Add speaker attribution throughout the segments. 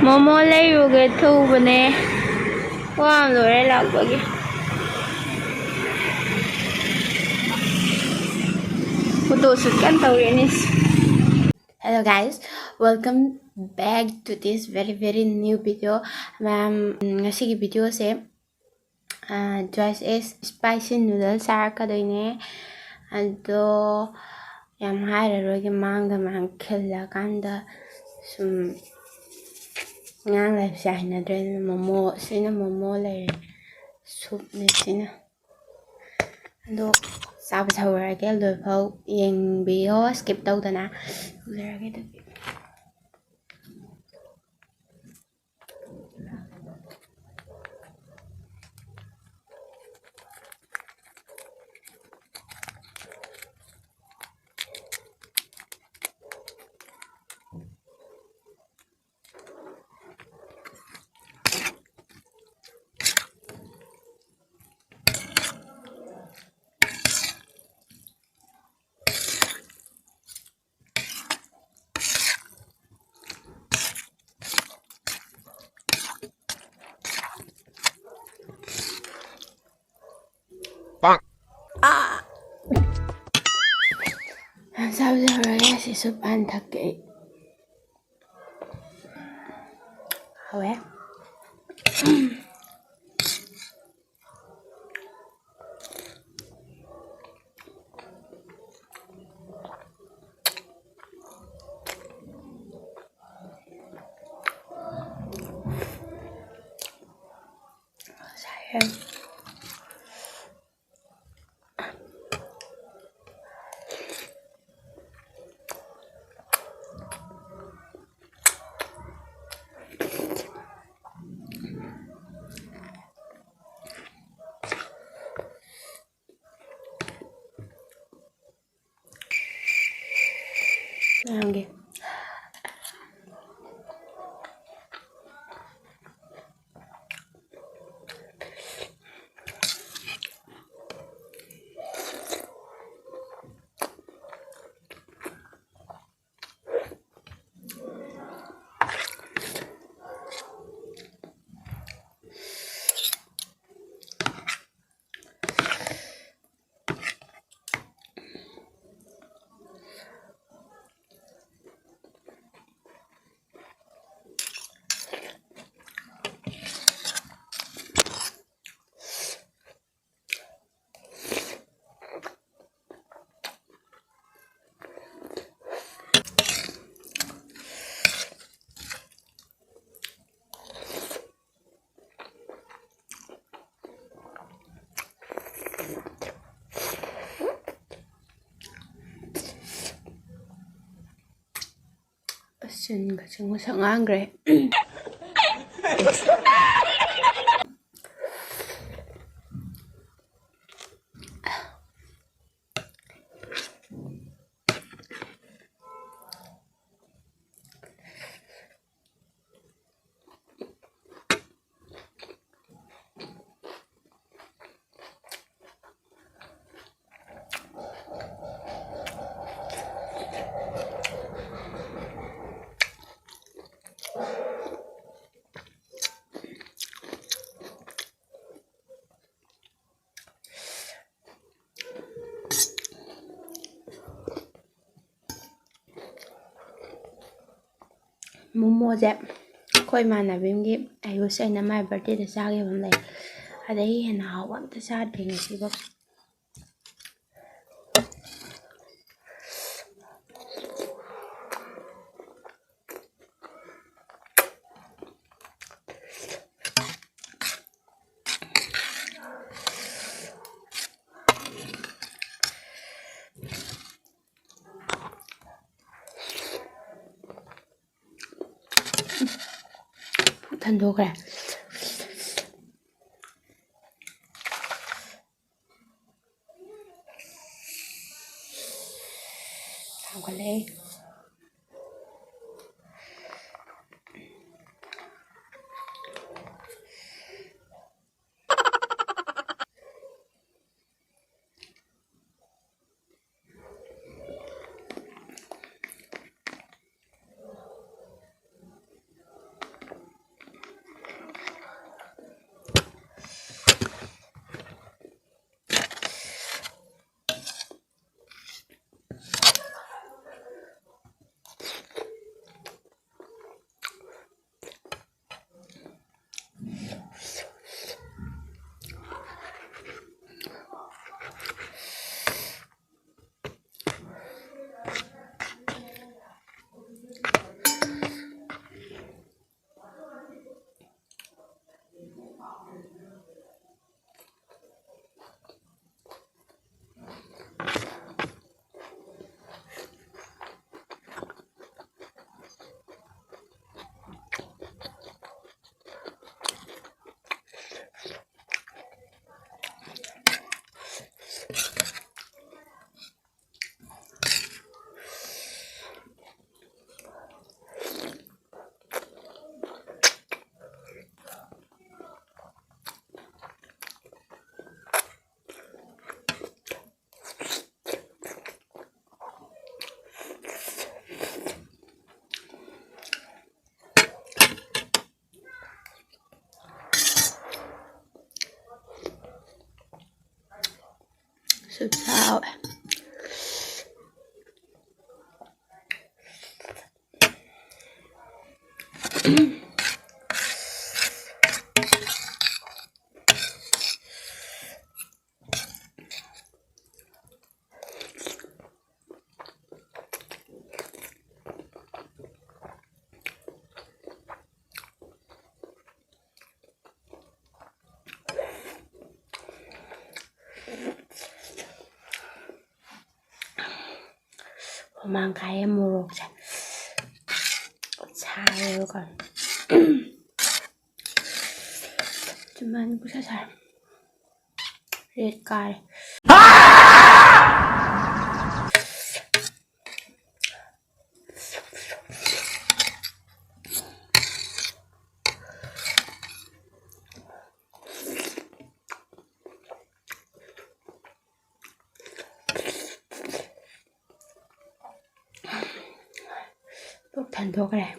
Speaker 1: Momo lấy thu bên nè. Wow, rồi đây là cái photo shoot kan tàu ini. Hello guys, welcome back to this very new video. Ngasi cái video sẽ choice is spicy noodles sa ka doi ne. Ado yam hai rồi cái mang khilla kanda sum ngang lại sai na dren momo sina momo lại soup ne sina. Ado sao ra cái lời phâu yên bio skip đâu ta na ra cái sao rồi sẽ giúp ăn thật kỹ hầu á làm kìa xin có sợ ngang rồi Momo dẹp khôi mà là bên cái ai có say năm mai birthday để sao cái vấn đề ở đấy hẹn hò bọn ta sao thì người chị bác thân thuộc à không có lẽ สุดเช้าmang cái em mua chai còn cuman bisa saya lihat kai thuốc thần thuốc này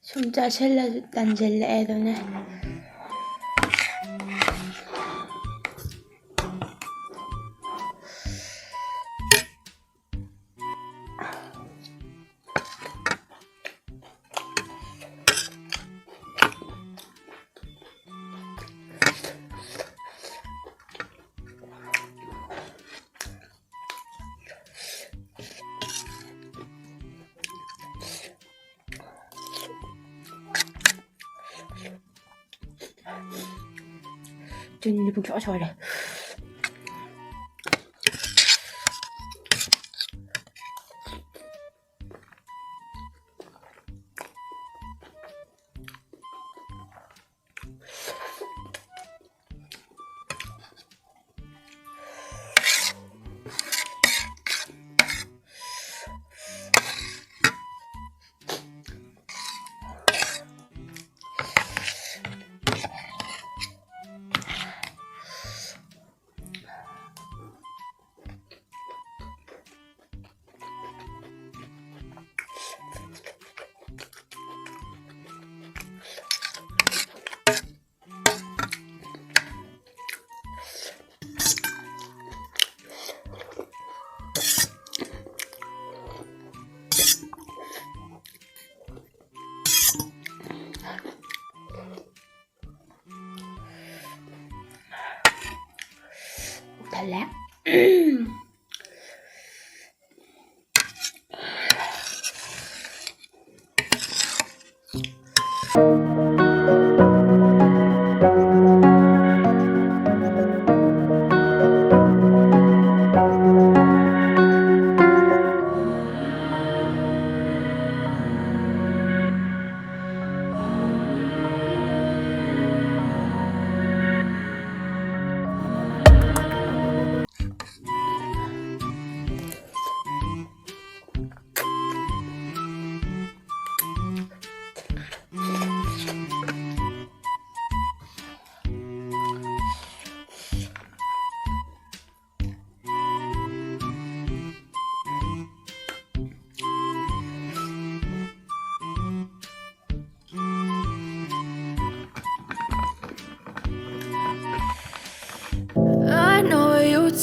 Speaker 1: 진짜 젤라단 젤레도네 좀 일본 켜서 그래. 달래.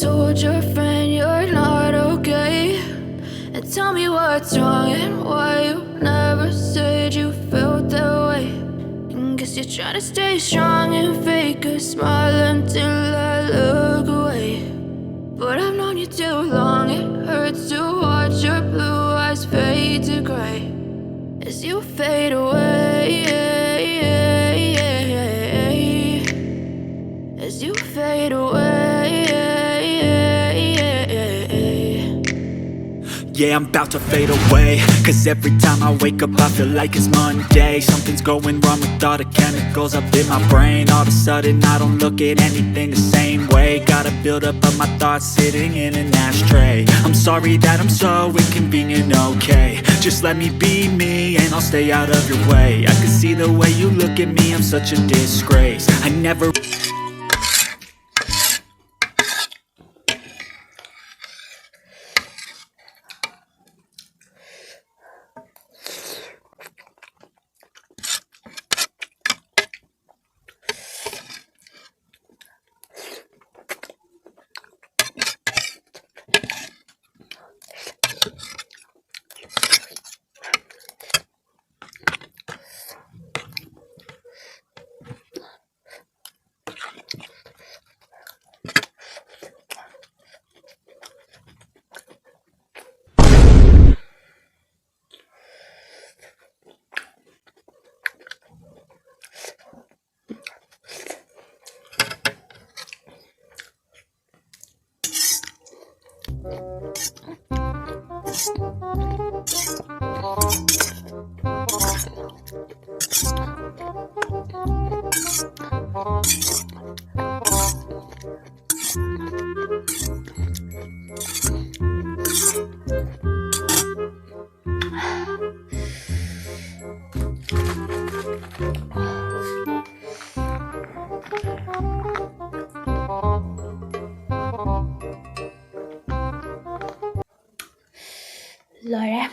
Speaker 2: Told your friend you're not okay, and tell me what's wrong and why you never said you felt that way. And guess you're trying to stay strong and fake a smile until I look away. But I've known you too long, it hurts to watch your blue eyes fade to gray as you fade away, as you fade away.
Speaker 3: yeah, I'm about to fade away. Cause every time I wake up I feel like it's Monday. Something's going wrong with all the chemicals up in my brain. All of a sudden I don't look at anything the same way. Gotta build up of my thoughts sitting in an ashtray. I'm sorry that I'm so inconvenient, okay. Just let me be me and I'll stay out of your way. I can see the way you look at me, I'm such a disgrace. I never
Speaker 1: Lore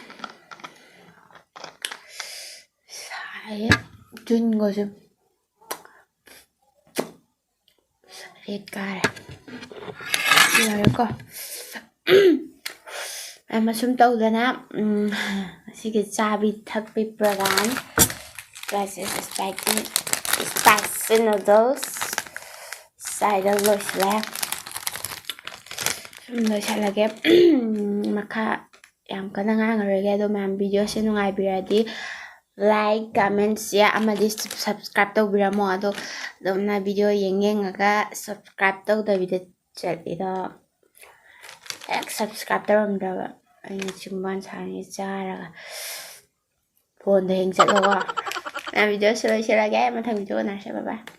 Speaker 1: Sai chun go chứ Sai cài Lore ko Em sum tàu ra na Sige chabi thakpi program Plus spicy noodles Side of lois left Lois halage Maka Yang ka na nga ngarege do ma'am video se nungai biradi like comment share amadi subscribe to biramo ado na video yengeng aga subscribe to da video chat ida subscribe to ramda aina chimban sani chara phone de heng chat lo na video se lo share ga ma thang video na se bye bye